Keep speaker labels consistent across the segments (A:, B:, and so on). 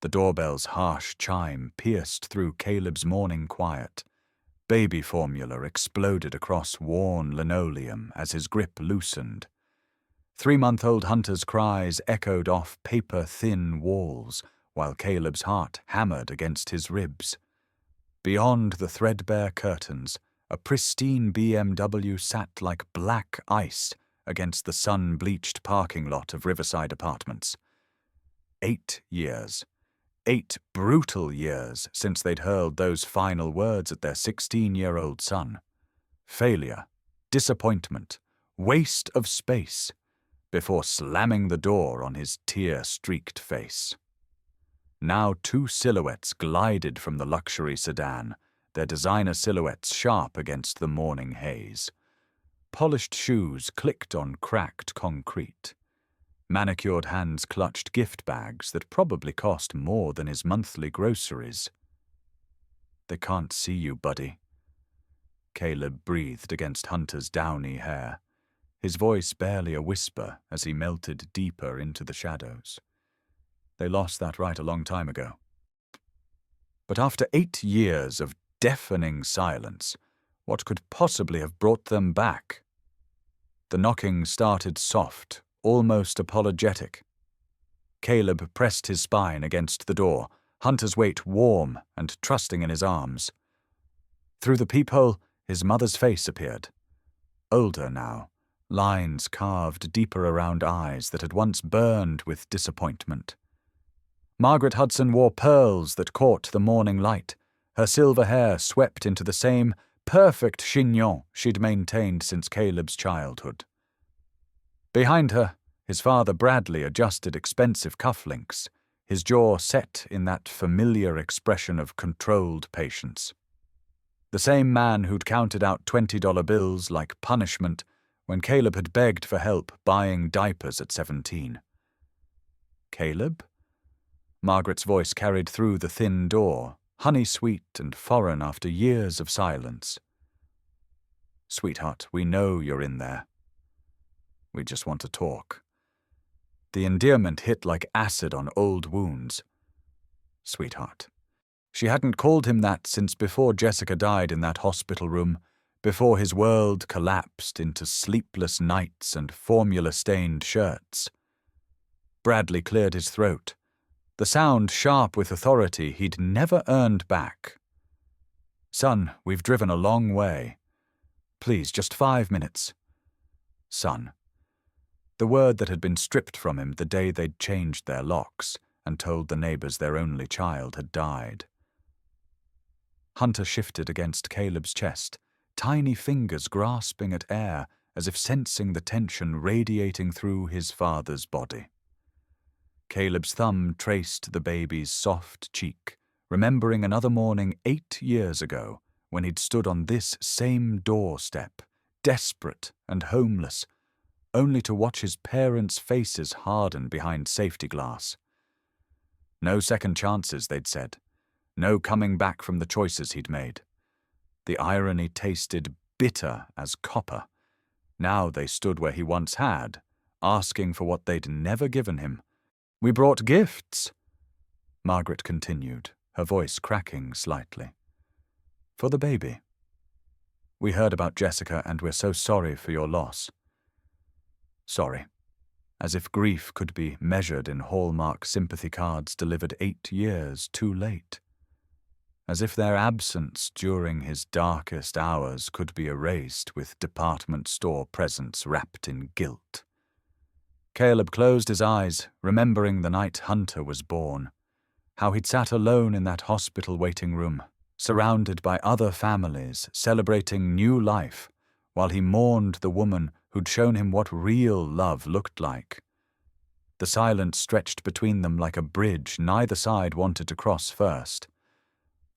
A: The doorbell's harsh chime pierced through Caleb's morning quiet. Baby formula exploded across worn linoleum as his grip loosened. 3-month-old Hunter's cries echoed off paper-thin walls, while Caleb's heart hammered against his ribs. Beyond the threadbare curtains, a pristine BMW sat like black ice against the sun-bleached parking lot of Riverside Apartments. 8 years. 8 brutal years since they'd hurled those final words at their 16-year-old son. Failure, disappointment, waste of space, before slamming the door on his tear-streaked face. Now 2 silhouettes glided from the luxury sedan, their designer silhouettes sharp against the morning haze. Polished shoes clicked on cracked concrete. Manicured hands clutched gift bags that probably cost more than his monthly groceries. "They can't see you, buddy." Caleb breathed against Hunter's downy hair, his voice barely a whisper as he melted deeper into the shadows. They lost that right a long time ago. But after 8 years of deafening silence, what could possibly have brought them back? The knocking started soft, almost apologetic. Caleb pressed his spine against the door, Hunter's weight warm and trusting in his arms. Through the peephole, his mother's face appeared. Older now, lines carved deeper around eyes that had once burned with disappointment. Margaret Hudson wore pearls that caught the morning light, her silver hair swept into the same perfect chignon she'd maintained since Caleb's childhood. Behind her, his father Bradley adjusted expensive cufflinks, his jaw set in that familiar expression of controlled patience. The same man who'd counted out $20 bills like punishment when Caleb had begged for help buying diapers at 17. Caleb? Margaret's voice carried through the thin door, honey-sweet and foreign after years of silence. "Sweetheart, we know you're in there. We just want to talk." The endearment hit like acid on old wounds. Sweetheart. She hadn't called him that since before Jessica died in that hospital room, before his world collapsed into sleepless nights and formula-stained shirts. Bradley cleared his throat, the sound sharp with authority he'd never earned back. "Son, we've driven a long way. Please, just 5 minutes." "Son." The word that had been stripped from him the day they'd changed their locks and told the neighbors their only child had died. Hunter shifted against Caleb's chest, tiny fingers grasping at air as if sensing the tension radiating through his father's body. Caleb's thumb traced the baby's soft cheek, remembering another morning 8 years ago when he'd stood on this same doorstep, desperate and homeless, only to watch his parents' faces harden behind safety glass. No second chances, they'd said. No coming back from the choices he'd made. The irony tasted bitter as copper. Now they stood where he once had, asking for what they'd never given him. "We brought gifts," Margaret continued, her voice cracking slightly. "For the baby. We heard about Jessica and we're so sorry for your loss." Sorry. As if grief could be measured in Hallmark sympathy cards delivered 8 years too late. As if their absence during his darkest hours could be erased with department store presents wrapped in guilt. Caleb closed his eyes, remembering the night Hunter was born, how he'd sat alone in that hospital waiting room, surrounded by other families celebrating new life, while he mourned the woman who'd shown him what real love looked like. The silence stretched between them like a bridge neither side wanted to cross first.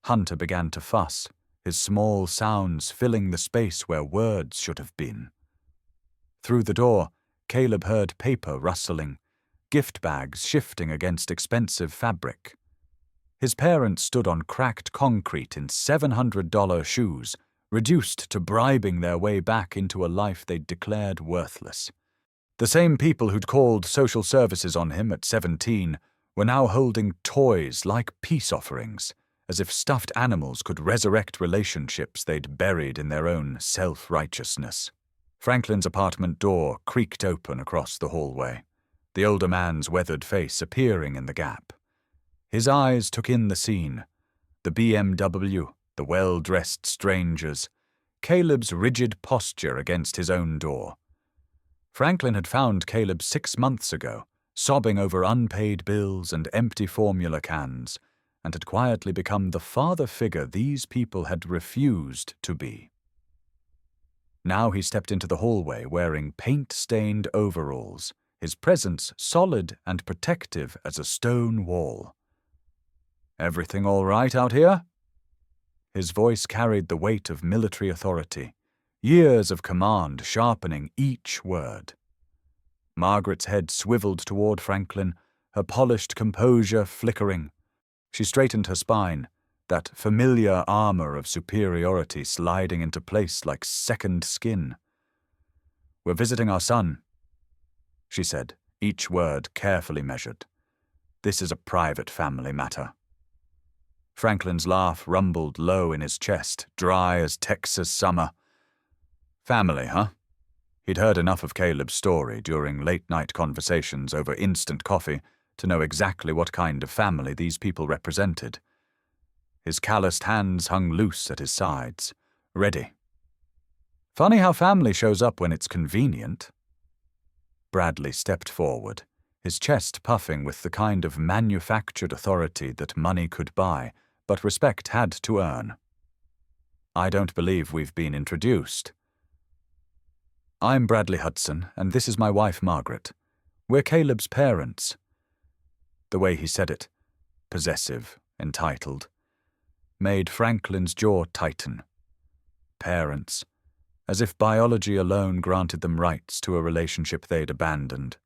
A: Hunter began to fuss, his small sounds filling the space where words should have been. Through the door, Caleb heard paper rustling, gift bags shifting against expensive fabric. His parents stood on cracked concrete in $700 shoes, reduced to bribing their way back into a life they'd declared worthless. The same people who'd called social services on him at 17 were now holding toys like peace offerings, as if stuffed animals could resurrect relationships they'd buried in their own self-righteousness. Franklin's apartment door creaked open across the hallway, the older man's weathered face appearing in the gap. His eyes took in the scene: the BMW, the well-dressed strangers, Caleb's rigid posture against his own door. Franklin had found Caleb 6 months ago, sobbing over unpaid bills and empty formula cans, and had quietly become the father figure these people had refused to be. Now he stepped into the hallway wearing paint-stained overalls, his presence solid and protective as a stone wall. "Everything all right out here?" His voice carried the weight of military authority, years of command sharpening each word. Margaret's head swiveled toward Franklin, her polished composure flickering. She straightened her spine, that familiar armor of superiority sliding into place like second skin. "We're visiting our son," she said, each word carefully measured. "This is a private family matter." Franklin's laugh rumbled low in his chest, dry as Texas summer. "Family, huh?" He'd heard enough of Caleb's story during late-night conversations over instant coffee to know exactly what kind of family these people represented. His calloused hands hung loose at his sides, ready. "Funny how family shows up when it's convenient." Bradley stepped forward, his chest puffing with the kind of manufactured authority that money could buy, but respect had to earn. "I don't believe we've been introduced." "I'm Bradley Hudson, and this is my wife Margaret. We're Caleb's parents." The way he said it, possessive, entitled, made Franklin's jaw tighten. Parents, as if biology alone granted them rights to a relationship they'd abandoned.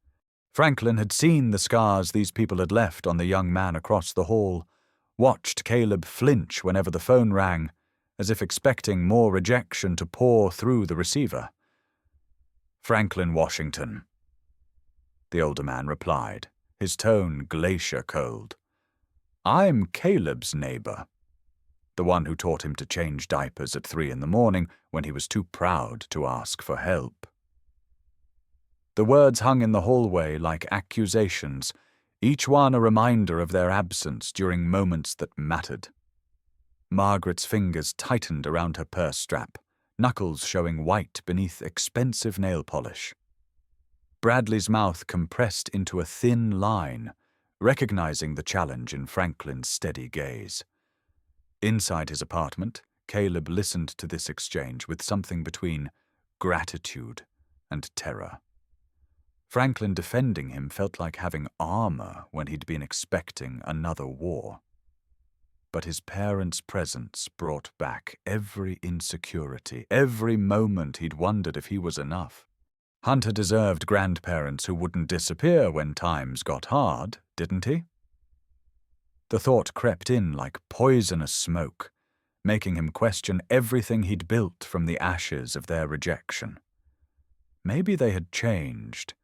A: Franklin had seen the scars these people had left on the young man across the hall, watched Caleb flinch whenever the phone rang, as if expecting more rejection to pour through the receiver. "Franklin Washington," the older man replied, his tone glacier cold. "I'm Caleb's neighbor, the one who taught him to change diapers at 3 a.m. when he was too proud to ask for help." The words hung in the hallway like accusations, each one a reminder of their absence during moments that mattered. Margaret's fingers tightened around her purse strap, knuckles showing white beneath expensive nail polish. Bradley's mouth compressed into a thin line, recognizing the challenge in Franklin's steady gaze. Inside his apartment, Caleb listened to this exchange with something between gratitude and terror. Franklin defending him felt like having armor when he'd been expecting another war. But his parents' presence brought back every insecurity, every moment he'd wondered if he was enough. Hunter deserved grandparents who wouldn't disappear when times got hard, didn't he? The thought crept in like poisonous smoke, making him question everything he'd built from the ashes of their rejection. Maybe they had changed.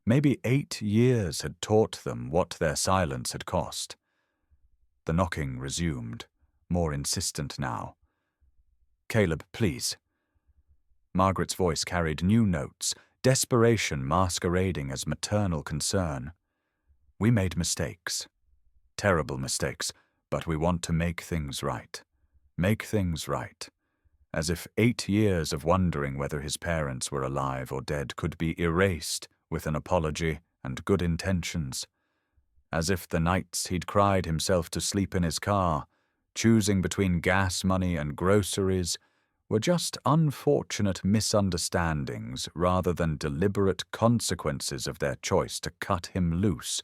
A: Maybe 8 years had taught them what their silence had cost. The knocking resumed, more insistent now. "Caleb, please." Margaret's voice carried new notes, desperation masquerading as maternal concern. "We made mistakes. Terrible mistakes, but we want to make things right. Make things right." As if 8 years of wondering whether his parents were alive or dead could be erased with an apology and good intentions. As if the nights he'd cried himself to sleep in his car, choosing between gas money and groceries, were just unfortunate misunderstandings rather than deliberate consequences of their choice to cut him loose.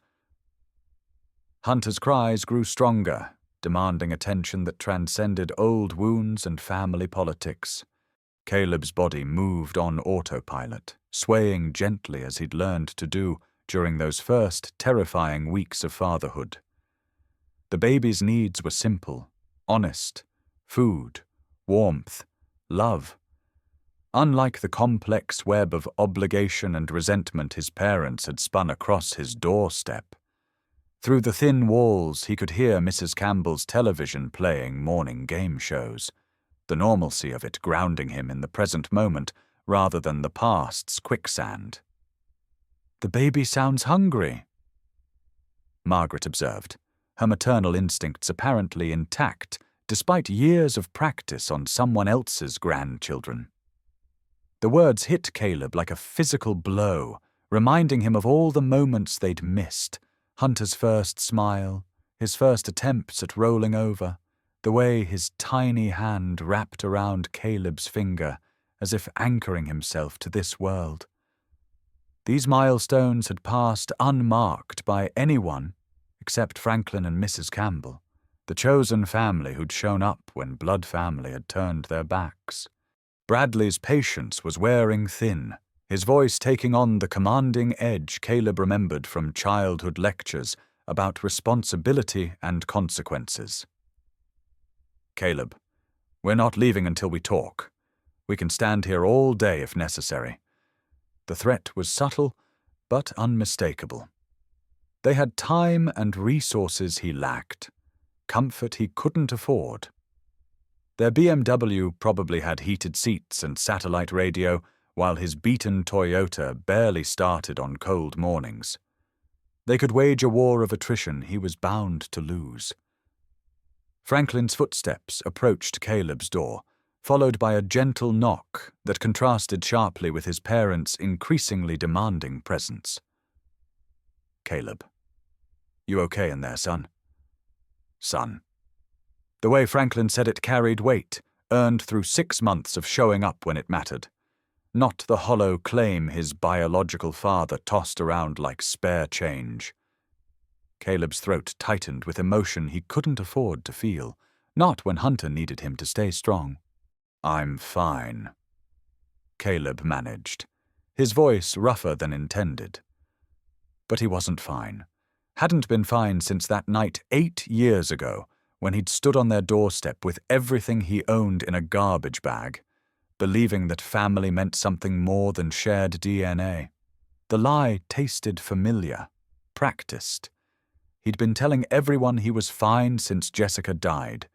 A: Hunter's cries grew stronger, demanding attention that transcended old wounds and family politics. Caleb's body moved on autopilot, swaying gently as he'd learned to do during those first terrifying weeks of fatherhood. The baby's needs were simple, honest: food, warmth, love. Unlike the complex web of obligation and resentment his parents had spun across his doorstep. Through the thin walls, he could hear Mrs. Campbell's television playing morning game shows, the normalcy of it grounding him in the present moment rather than the past's quicksand. "The baby sounds hungry," Margaret observed, her maternal instincts apparently intact despite years of practice on someone else's grandchildren. The words hit Caleb like a physical blow, reminding him of all the moments they'd missed: Hunter's first smile, his first attempts at rolling over, the way his tiny hand wrapped around Caleb's finger as if anchoring himself to this world. These milestones had passed unmarked by anyone except Franklin and Mrs. Campbell, the chosen family who'd shown up when blood family had turned their backs. Bradley's patience was wearing thin, his voice taking on the commanding edge Caleb remembered from childhood lectures about responsibility and consequences. "Caleb, we're not leaving until we talk. We can stand here all day if necessary." The threat was subtle, but unmistakable. They had time and resources he lacked, comfort he couldn't afford. Their BMW probably had heated seats and satellite radio, while his beaten Toyota barely started on cold mornings. They could wage a war of attrition he was bound to lose. Franklin's footsteps approached Caleb's door, followed by a gentle knock that contrasted sharply with his parents' increasingly demanding presence. "Caleb, you okay in there, son?" "Son." The way Franklin said it carried weight, earned through 6 months of showing up when it mattered. Not the hollow claim his biological father tossed around like spare change. Caleb's throat tightened with emotion he couldn't afford to feel, not when Hunter needed him to stay strong. "I'm fine," Caleb managed, his voice rougher than intended. But he wasn't fine. Hadn't been fine since that night 8 years ago, when he'd stood on their doorstep with everything he owned in a garbage bag, believing that family meant something more than shared DNA. The lie tasted familiar, practiced. He'd been telling everyone he was fine since Jessica died,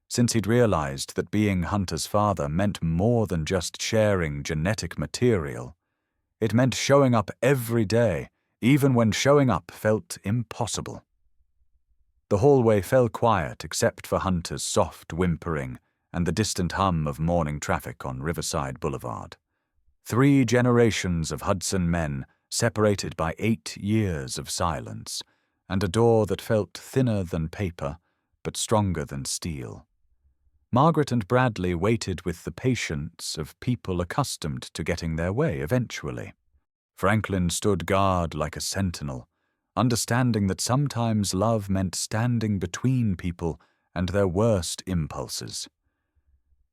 A: since he'd realized that being Hunter's father meant more than just sharing genetic material. It meant showing up every day, even when showing up felt impossible. The hallway fell quiet except for Hunter's soft whimpering and the distant hum of morning traffic on Riverside Boulevard. 3 generations of Hudson men separated by 8 years of silence, and a door that felt thinner than paper, but stronger than steel. Margaret and Bradley waited with the patience of people accustomed to getting their way eventually. Franklin stood guard like a sentinel, understanding that sometimes love meant standing between people and their worst impulses.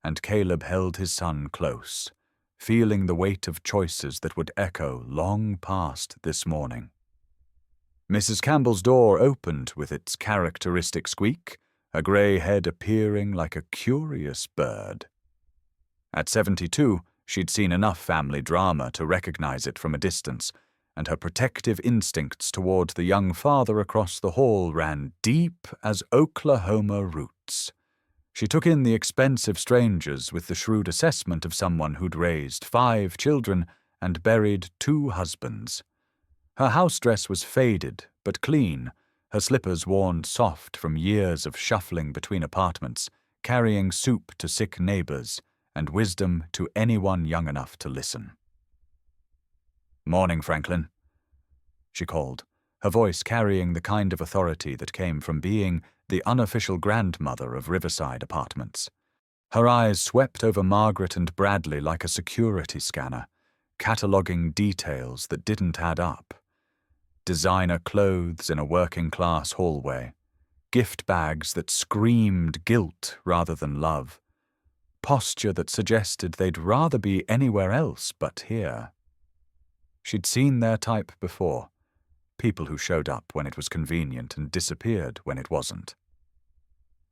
A: And Caleb held his son close, feeling the weight of choices that would echo long past this morning. Mrs. Campbell's door opened with its characteristic squeak, a grey head appearing like a curious bird. At 72, she'd seen enough family drama to recognize it from a distance, and her protective instincts toward the young father across the hall ran deep as Oklahoma roots. She took in the expensive strangers with the shrewd assessment of someone who'd raised 5 children and buried 2 husbands. Her house dress was faded but clean, her slippers worn soft from years of shuffling between apartments, carrying soup to sick neighbors and wisdom to anyone young enough to listen. "Morning, Franklin," she called, her voice carrying the kind of authority that came from being the unofficial grandmother of Riverside Apartments. Her eyes swept over Margaret and Bradley like a security scanner, cataloging details that didn't add up. Designer clothes in a working-class hallway, gift bags that screamed guilt rather than love, posture that suggested they'd rather be anywhere else but here. She'd seen their type before, people who showed up when it was convenient and disappeared when it wasn't.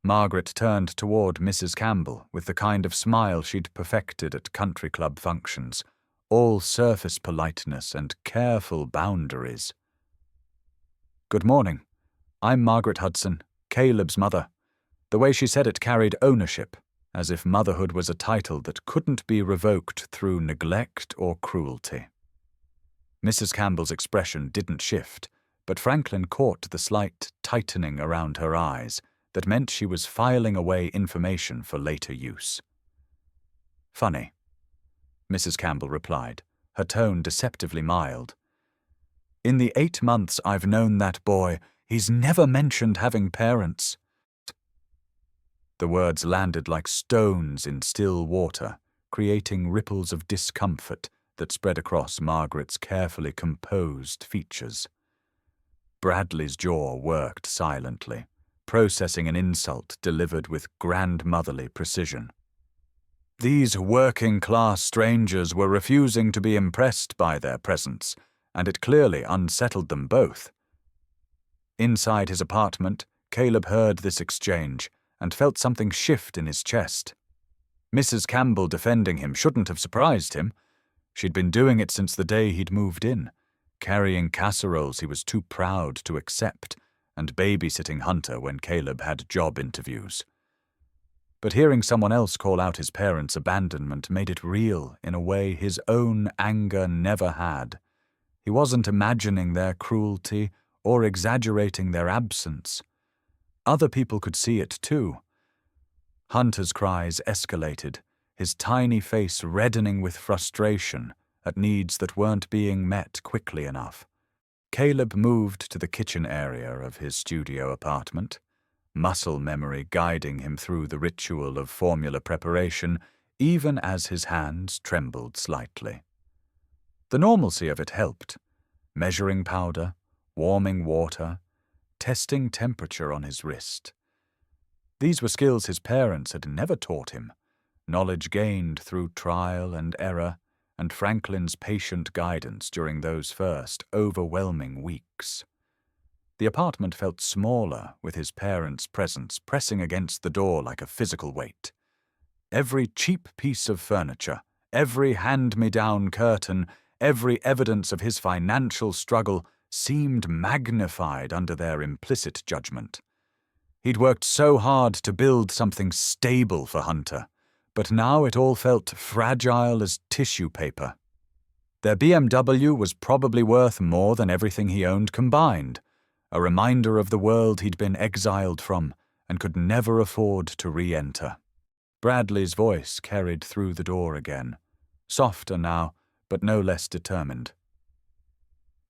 A: Margaret turned toward Mrs. Campbell with the kind of smile she'd perfected at country club functions, all surface politeness and careful boundaries. "Good morning. I'm Margaret Hudson, Caleb's mother. The way she said it carried ownership, as if motherhood was a title that couldn't be revoked through neglect or cruelty. Mrs. Campbell's expression didn't shift, but Franklin caught the slight tightening around her eyes that meant she was filing away information for later use. Funny, Mrs. Campbell replied, her tone deceptively mild. In the 8 months I've known that boy, he's never mentioned having parents. The words landed like stones in still water, creating ripples of discomfort that spread across Margaret's carefully composed features. Bradley's jaw worked silently, processing an insult delivered with grandmotherly precision. These working-class strangers were refusing to be impressed by their presence, and it clearly unsettled them both. Inside his apartment, Caleb heard this exchange and felt something shift in his chest. Mrs. Campbell defending him shouldn't have surprised him. She'd been doing it since the day he'd moved in, carrying casseroles he was too proud to accept, and babysitting Hunter when Caleb had job interviews. But hearing someone else call out his parents' abandonment made it real in a way his own anger never had. He wasn't imagining their cruelty or exaggerating their absence. Other people could see it too. Hunter's cries escalated, his tiny face reddening with frustration at needs that weren't being met quickly enough. Caleb moved to the kitchen area of his studio apartment, muscle memory guiding him through the ritual of formula preparation, even as his hands trembled slightly. The normalcy of it helped. Measuring powder, warming water, testing temperature on his wrist. These were skills his parents had never taught him, knowledge gained through trial and error, and Franklin's patient guidance during those first, overwhelming weeks. The apartment felt smaller with his parents' presence pressing against the door like a physical weight. Every cheap piece of furniture, every hand-me-down curtain, every evidence of his financial struggle seemed magnified under their implicit judgment. He'd worked so hard to build something stable for Hunter, but now it all felt fragile as tissue paper. Their BMW was probably worth more than everything he owned combined, a reminder of the world he'd been exiled from and could never afford to re-enter. Bradley's voice carried through the door again, softer now, but no less determined.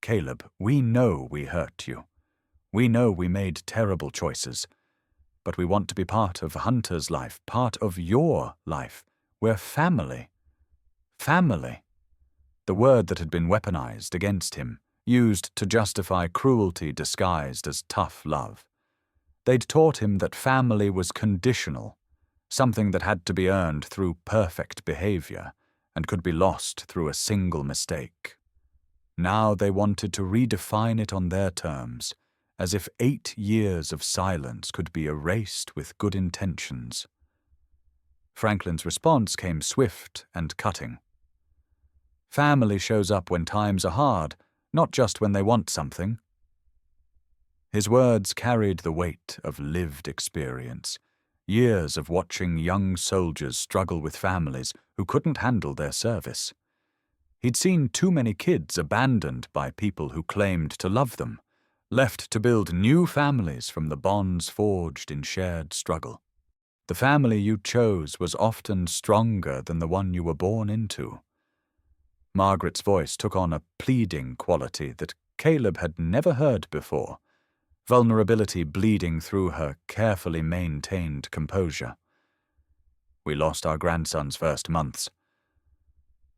A: Caleb, we know we hurt you. We know we made terrible choices. But we want to be part of Hunter's life, part of your life. We're family. Family. The word that had been weaponized against him, used to justify cruelty disguised as tough love. They'd taught him that family was conditional, something that had to be earned through perfect behavior and could be lost through a single mistake. Now they wanted to redefine it on their terms, as if 8 years of silence could be erased with good intentions. Franklin's response came swift and cutting. Family shows up when times are hard, not just when they want something. His words carried the weight of lived experience, years of watching young soldiers struggle with families who couldn't handle their service. He'd seen too many kids abandoned by people who claimed to love them, left to build new families from the bonds forged in shared struggle. The family you chose was often stronger than the one you were born into. Margaret's voice took on a pleading quality that Caleb had never heard before, vulnerability bleeding through her carefully maintained composure. We lost our grandson's first months.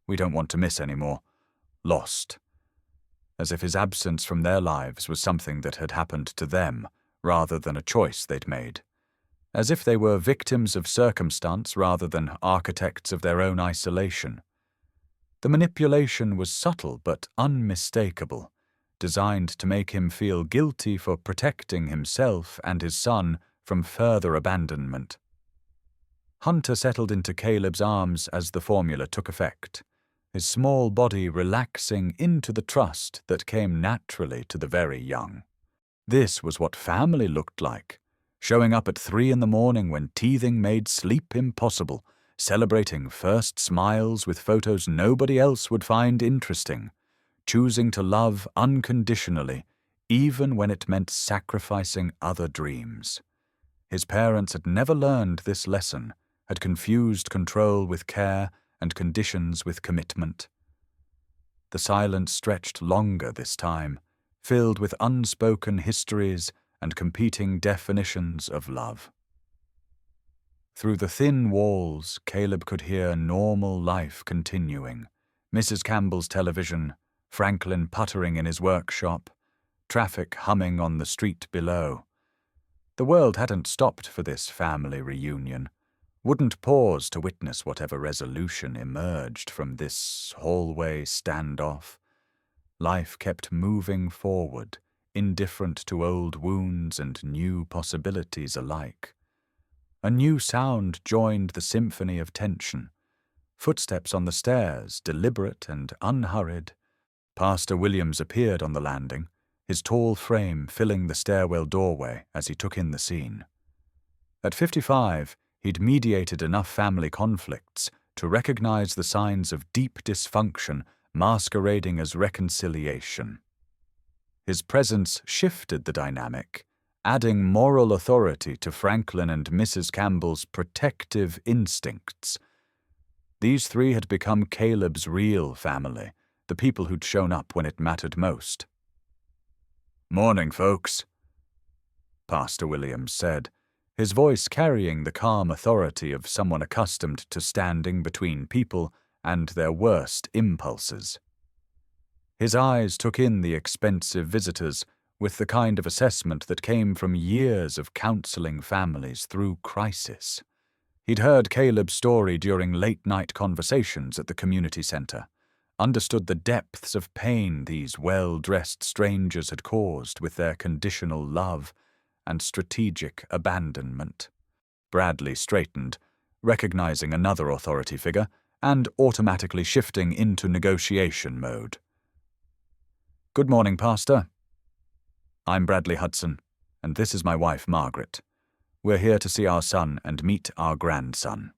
A: We don't want to miss any more. Lost. As if his absence from their lives was something that had happened to them, rather than a choice they'd made. As if they were victims of circumstance rather than architects of their own isolation. The manipulation was subtle but unmistakable, designed to make him feel guilty for protecting himself and his son from further abandonment. Hunter settled into Caleb's arms as the formula took effect, his small body relaxing into the trust that came naturally to the very young. This was what family looked like, showing up at 3 in the morning when teething made sleep impossible, celebrating first smiles with photos nobody else would find interesting, choosing to love unconditionally, even when it meant sacrificing other dreams. His parents had never learned this lesson, had confused control with care and conditions with commitment. The silence stretched longer this time, filled with unspoken histories and competing definitions of love. Through the thin walls, Caleb could hear normal life continuing. Mrs. Campbell's television, Franklin puttering in his workshop, traffic humming on the street below. The world hadn't stopped for this family reunion, wouldn't pause to witness whatever resolution emerged from this hallway standoff. Life kept moving forward, indifferent to old wounds and new possibilities alike. A new sound joined the symphony of tension. Footsteps on the stairs, deliberate and unhurried. Pastor Williams appeared on the landing, his tall frame filling the stairwell doorway as he took in the scene. At 55, he'd mediated enough family conflicts to recognize the signs of deep dysfunction masquerading as reconciliation. His presence shifted the dynamic, adding moral authority to Franklin and Mrs. Campbell's protective instincts. These three had become Caleb's real family, the people who'd shown up when it mattered most. "Morning, folks," Pastor Williams said, his voice carrying the calm authority of someone accustomed to standing between people and their worst impulses. His eyes took in the expensive visitors with the kind of assessment that came from years of counseling families through crisis. He'd heard Caleb's story during late-night conversations at the community center, understood the depths of pain these well-dressed strangers had caused with their conditional love and strategic abandonment. Bradley straightened, recognizing another authority figure and automatically shifting into negotiation mode. "Good morning, Pastor. I'm Bradley Hudson, and this is my wife, Margaret. We're here to see our son and meet our grandson."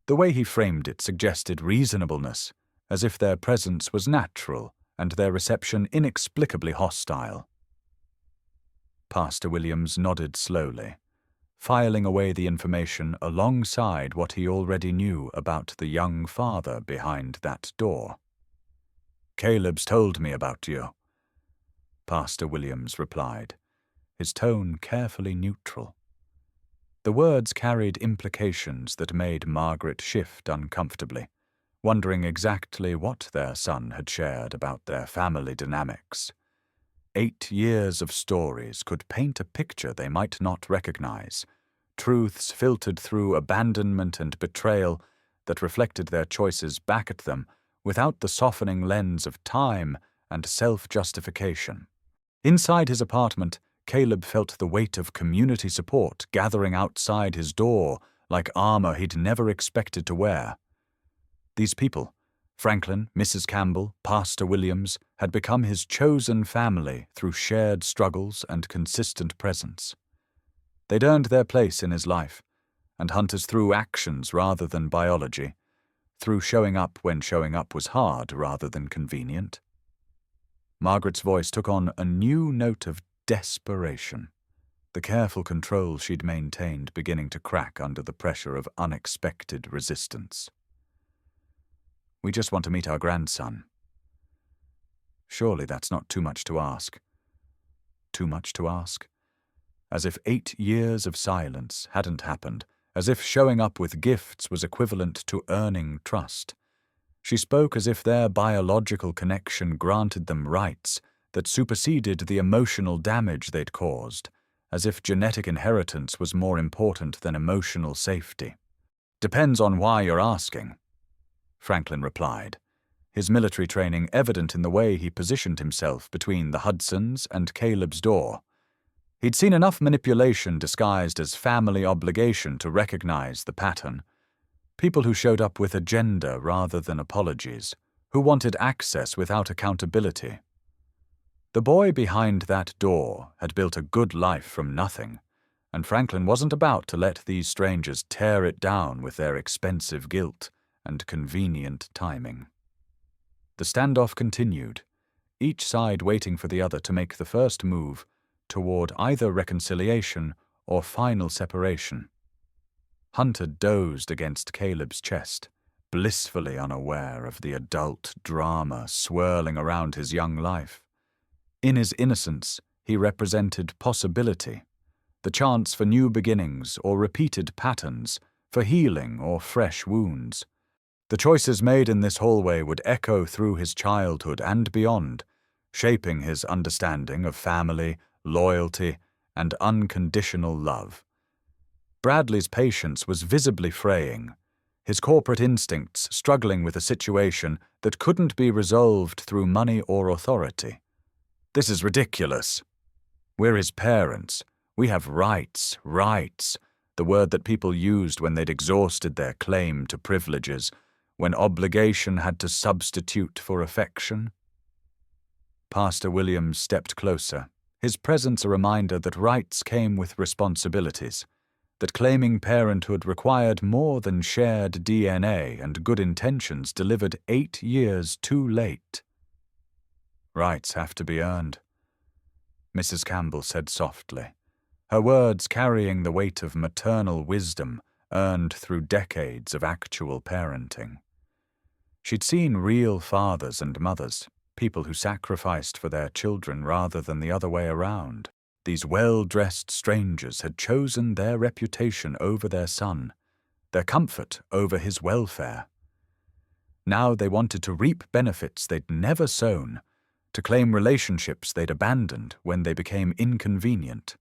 A: The way he framed it suggested reasonableness, as if their presence was natural and their reception inexplicably hostile. Pastor Williams nodded slowly, filing away the information alongside what he already knew about the young father behind that door. "Caleb's told me about you," Pastor Williams replied, his tone carefully neutral. The words carried implications that made Margaret shift uncomfortably, wondering exactly what their son had shared about their family dynamics. 8 years of stories could paint a picture they might not recognize, truths filtered through abandonment and betrayal that reflected their choices back at them without the softening lens of time and self-justification. Inside his apartment, Caleb felt the weight of community support gathering outside his door like armor he'd never expected to wear. These people, Franklin, Mrs. Campbell, Pastor Williams, had become his chosen family through shared struggles and consistent presence. They'd earned their place in his life, and hunters through actions rather than biology, through showing up when showing up was hard rather than convenient. Margaret's voice took on a new note of desperation, the careful control she'd maintained beginning to crack under the pressure of unexpected resistance. "We just want to meet our grandson." Surely that's not too much to ask. Too much to ask? As if 8 years of silence hadn't happened, as if showing up with gifts was equivalent to earning trust. She spoke as if their biological connection granted them rights that superseded the emotional damage they'd caused, as if genetic inheritance was more important than emotional safety. "Depends on why you're asking," Franklin replied, his military training evident in the way he positioned himself between the Hudsons and Caleb's door. He'd seen enough manipulation disguised as family obligation to recognize the pattern. People who showed up with agenda rather than apologies, who wanted access without accountability. The boy behind that door had built a good life from nothing, and Franklin wasn't about to let these strangers tear it down with their expensive guilt and convenient timing. The standoff continued, each side waiting for the other to make the first move toward either reconciliation or final separation. Hunter dozed against Caleb's chest, blissfully unaware of the adult drama swirling around his young life. In his innocence, he represented possibility, the chance for new beginnings or repeated patterns, for healing or fresh wounds. The choices made in this hallway would echo through his childhood and beyond, shaping his understanding of family, loyalty, and unconditional love. Bradley's patience was visibly fraying, his corporate instincts struggling with a situation that couldn't be resolved through money or authority. "This is ridiculous. We're his parents. We have rights, the word that people used when they'd exhausted their claim to privileges, when obligation had to substitute for affection." Pastor Williams stepped closer, his presence a reminder that rights came with responsibilities, that claiming parenthood required more than shared DNA and good intentions delivered 8 years too late. "Rights have to be earned," Mrs. Campbell said softly, her words carrying the weight of maternal wisdom earned through decades of actual parenting. She'd seen real fathers and mothers, people who sacrificed for their children rather than the other way around. These well-dressed strangers had chosen their reputation over their son, their comfort over his welfare. Now they wanted to reap benefits they'd never sown, to claim relationships they'd abandoned when they became inconvenient.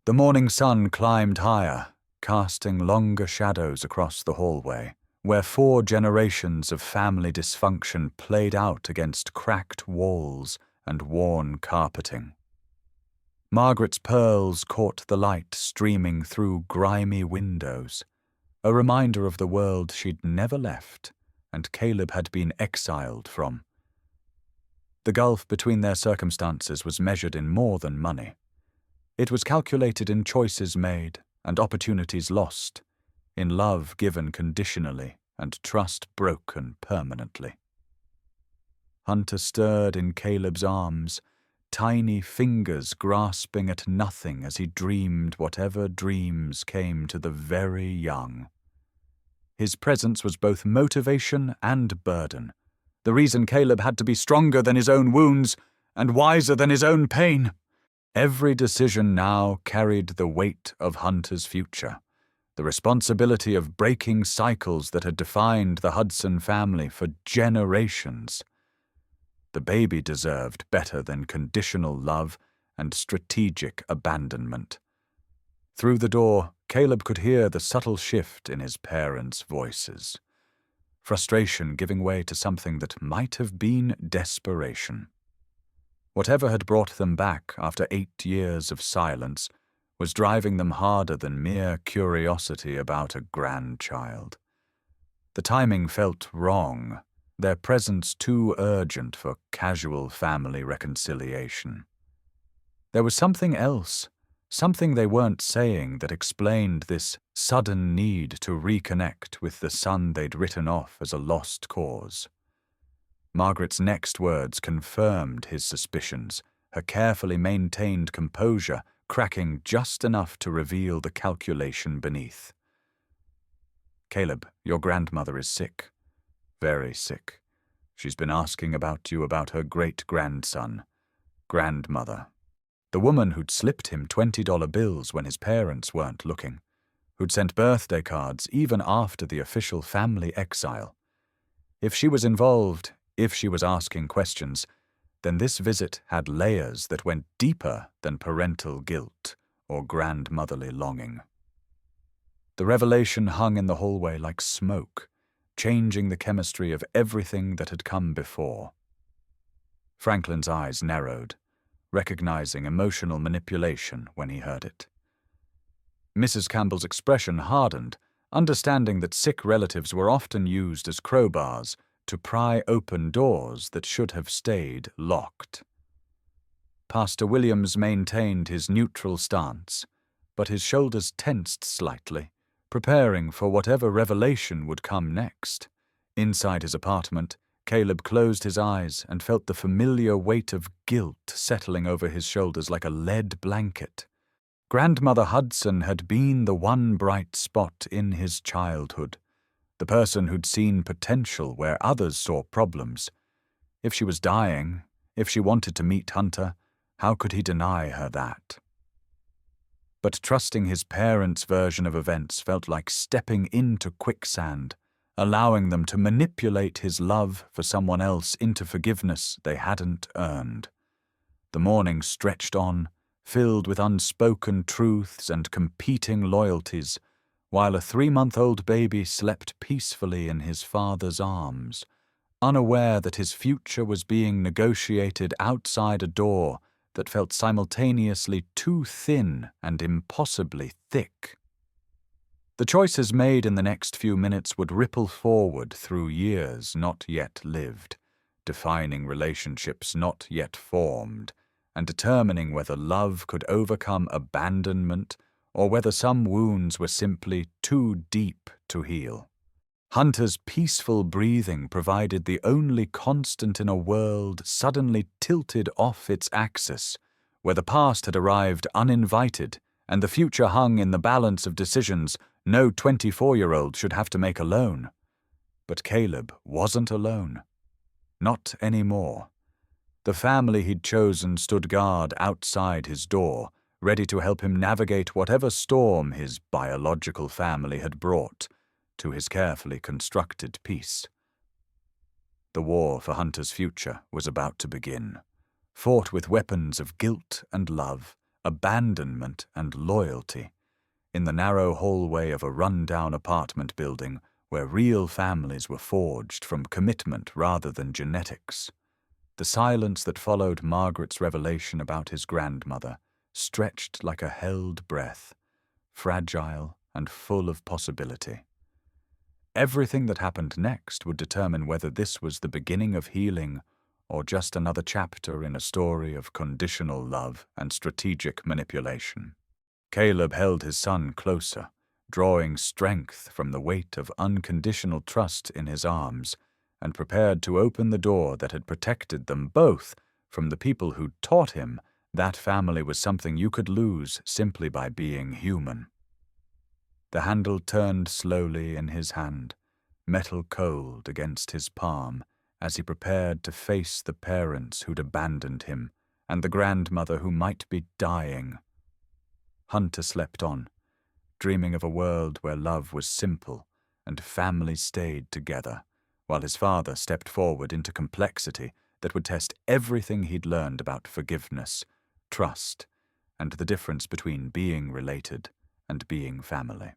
A: The morning sun climbed higher, casting longer shadows across the hallway, where 4 generations of family dysfunction played out against cracked walls and worn carpeting. Margaret's pearls caught the light streaming through grimy windows, a reminder of the world she'd never left and Caleb had been exiled from. The gulf between their circumstances was measured in more than money. It was calculated in choices made and opportunities lost, in love given conditionally and trust broken permanently. Hunter stirred in Caleb's arms, tiny fingers grasping at nothing as he dreamed whatever dreams came to the very young. His presence was both motivation and burden, the reason Caleb had to be stronger than his own wounds and wiser than his own pain. Every decision now carried the weight of Hunter's future, the responsibility of breaking cycles that had defined the Hudson family for generations. The baby deserved better than conditional love and strategic abandonment. Through the door, Caleb could hear the subtle shift in his parents' voices, frustration giving way to something that might have been desperation. Whatever had brought them back after 8 years of silence was driving them harder than mere curiosity about a grandchild. The timing felt wrong, their presence too urgent for casual family reconciliation. There was something else, something they weren't saying that explained this sudden need to reconnect with the son they'd written off as a lost cause. Margaret's next words confirmed his suspicions, her carefully maintained composure cracking just enough to reveal the calculation beneath. "Caleb, your grandmother is sick. Very sick. She's been asking about you about her great-grandson. Grandmother. The woman who'd slipped him $20 bills when his parents weren't looking, who'd sent birthday cards even after the official family exile. If she was involved, if she was asking questions, then this visit had layers that went deeper than parental guilt or grandmotherly longing." The revelation hung in the hallway like smoke, changing the chemistry of everything that had come before. Franklin's eyes narrowed, recognizing emotional manipulation when he heard it. Mrs. Campbell's expression hardened, understanding that sick relatives were often used as crowbars to pry open doors that should have stayed locked. Pastor Williams maintained his neutral stance, but his shoulders tensed slightly, preparing for whatever revelation would come next. Inside his apartment, Caleb closed his eyes and felt the familiar weight of guilt settling over his shoulders like a lead blanket. Grandmother Hudson had been the one bright spot in his childhood, the person who'd seen potential where others saw problems. If she was dying, if she wanted to meet Hunter, how could he deny her that? But trusting his parents' version of events felt like stepping into quicksand, allowing them to manipulate his love for someone else into forgiveness they hadn't earned. The morning stretched on, filled with unspoken truths and competing loyalties, while a 3-month-old baby slept peacefully in his father's arms, unaware that his future was being negotiated outside a door that felt simultaneously too thin and impossibly thick. The choices made in the next few minutes would ripple forward through years not yet lived, defining relationships not yet formed, and determining whether love could overcome abandonment or whether some wounds were simply too deep to heal. Hunter's peaceful breathing provided the only constant in a world suddenly tilted off its axis, where the past had arrived uninvited and the future hung in the balance of decisions no 24-year-old should have to make alone. But Caleb wasn't alone. Not anymore. The family he'd chosen stood guard outside his door, ready to help him navigate whatever storm his biological family had brought to his carefully constructed peace. The war for Hunter's future was about to begin, fought with weapons of guilt and love, abandonment and loyalty, in the narrow hallway of a run-down apartment building where real families were forged from commitment rather than genetics. The silence that followed Margaret's revelation about his grandmother stretched like a held breath, fragile and full of possibility. Everything that happened next would determine whether this was the beginning of healing or just another chapter in a story of conditional love and strategic manipulation. Caleb held his son closer, drawing strength from the weight of unconditional trust in his arms, and prepared to open the door that had protected them both from the people who'd taught him that family was something you could lose simply by being human. The handle turned slowly in his hand, metal cold against his palm, as he prepared to face the parents who'd abandoned him and the grandmother who might be dying. Hunter slept on, dreaming of a world where love was simple and families stayed together, while his father stepped forward into complexity that would test everything he'd learned about forgiveness, trust, and the difference between being related and being family.